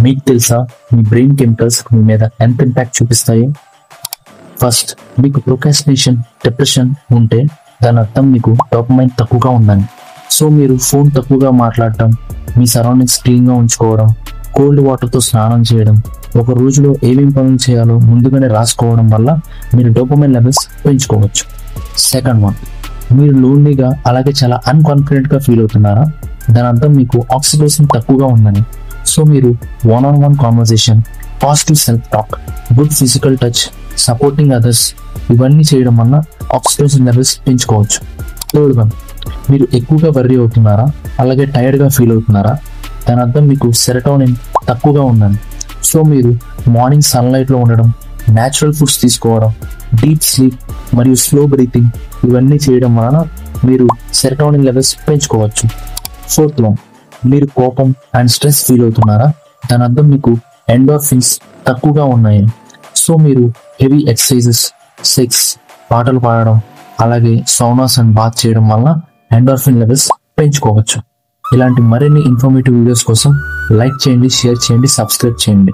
మీకు తెలుసా మీ brain chemicals మీ మీద ఎంత ఇంపాక్ట్ చూపిస్తాయి? ఫస్ట్, మీకు ప్రొకాస్టినేషన్, డిప్రెషన్ ఉంటే దాని అర్థం మీకు డోపమైన్ తక్కువగా ఉందని. సో మీరు ఫోన్ తక్కువగా మాట్లాడటం, మీ సరౌండింగ్స్ క్లీన్గా ఉంచుకోవడం, కోల్డ్ వాటర్తో స్నానం చేయడం, ఒక రోజులో ఏమేం పనులు చేయాలో ముందుగానే రాసుకోవడం వల్ల మీరు డోపమైన్ లెవెల్స్ పెంచుకోవచ్చు. సెకండ్ వన్, మీరు లోన్లీగా అలాగే చాలా అన్కాన్ఫిడెంట్గా ఫీల్ అవుతున్నారా? దాని అర్థం మీకు ఆక్సిటోసిన్ తక్కువగా ఉందని. సో మీరు one-on-one conversation, positive self talk, good physical touch, supporting others ఇవన్నీ చేయడం వల్ల ఆక్సిటోసిన్ లెవెల్స్ పెంచుకోవచ్చు. థర్డ్ వన్, మీరు ఎక్కువగా వర్రీ అవుతున్నారా అలాగే టైర్డ్గా ఫీల్ అవుతున్నారా? దాని అర్థం మీకు సెరటోనిన్ తక్కువగా ఉందని. సో మీరు మార్నింగ్ సన్లైట్లో ఉండడం, న్యాచురల్ ఫుడ్స్ తీసుకోవడం, డీప్ స్లీప్ మరియు స్లో బ్రీతింగ్ ఇవన్నీ చేయడం వలన మీరు సెరటోనిన్ లెవెల్స్ పెంచుకోవచ్చు. ఫోర్త్ వన్, మీరు కోపం అండ్ స్ట్రెస్ ఫీల్ అవుతున్నారా? దాని అర్థం మీకు ఎండోర్ఫిన్స్ తక్కువగా ఉన్నాయి. సో మీరు హెవీ ఎక్సర్సైజెస్, సెక్స్, పాటలు పాడడం అలాగే సౌనాస్ అండ్ బాత్ చేయడం వల్ల ఎండోర్ఫిన్ లెవెల్స్ పెంచుకోవచ్చు. ఇలాంటి మరిన్ని ఇన్ఫర్మేటివ్ వీడియోస్ కోసం లైక్ చేయండి, షేర్ చేయండి, సబ్స్క్రైబ్ చేయండి.